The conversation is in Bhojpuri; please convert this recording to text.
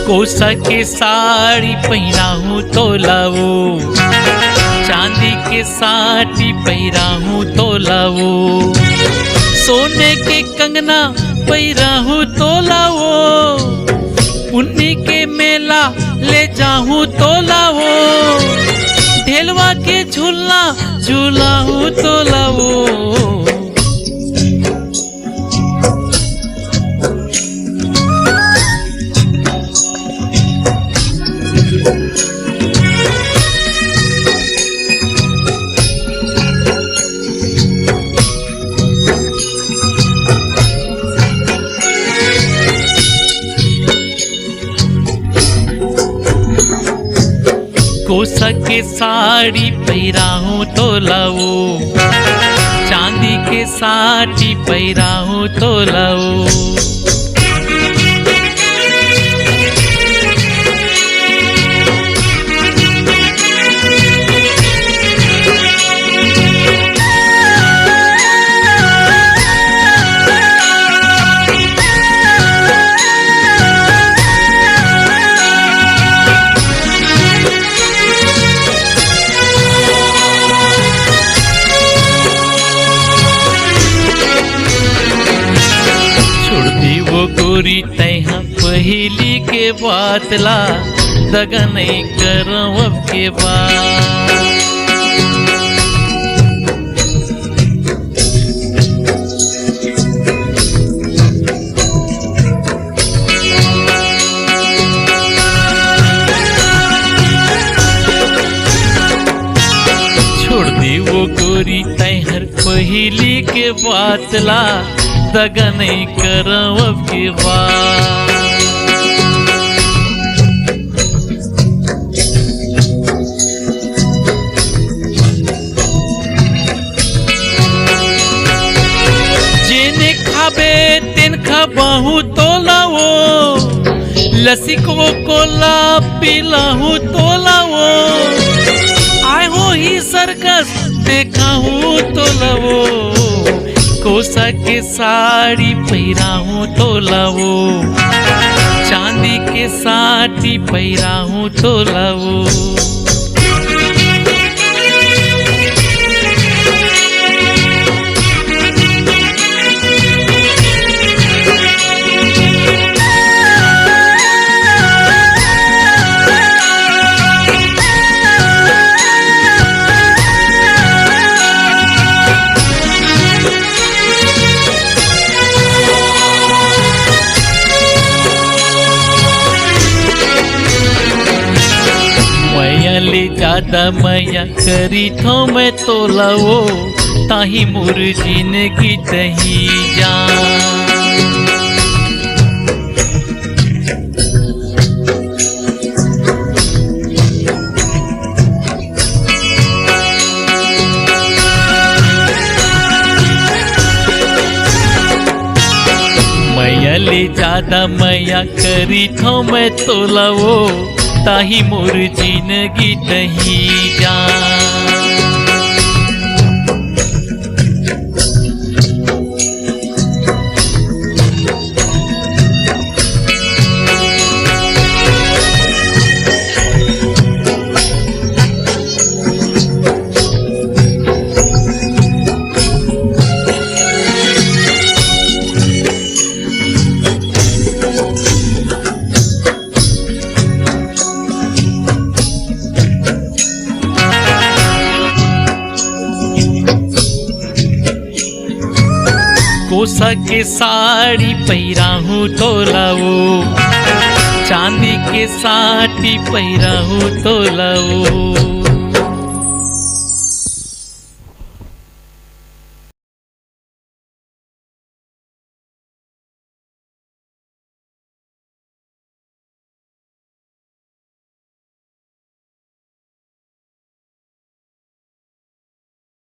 कोसा के साड़ी पहनाहूँ तो लाओ, चांदी के साड़ी पहनाहूँ तो लाओ, सोने के कंगना पहनाहूँ तो लाओ, पुन्नी के मेला ले जाऊँ तो लाओ, ढेलवा के झूलना झूलाऊँ तो लाओ। कोसा के साड़ी पहनाहूँ तो लाओ, चांदी के साड़ी पहनाहूँ तो लाओ, गोरी तैहा पहली के बात ला, दगा नहीं करम अब के बाद। छोड़ दी वो गोरी तैहर पहली के बात ला, दगा नहीं करम अब की बात। जेने खाबे तेन खाबाहू तो लाओ, लस्सी को कोला पिलाहू तो लाओ, आए हो ही सर्कस देखाहू तो लाओ, कोसा के साड़ी पहनाहूँ तो लाओ, चांदी के साड़ी पहनाहूँ तो लाओ। ज्यादा मैया करी थो मैं तो लाओ, ताही मोर जिंदगी तही जा। मैया ले ज्यादा मैया करी थो मैं तो लाओ, ताही मोर जिंदगी तही जा। कोसा के साड़ी पहनाहूँ तो लाओ, चांदी के साड़ी पहनाहूँ तो लाओ।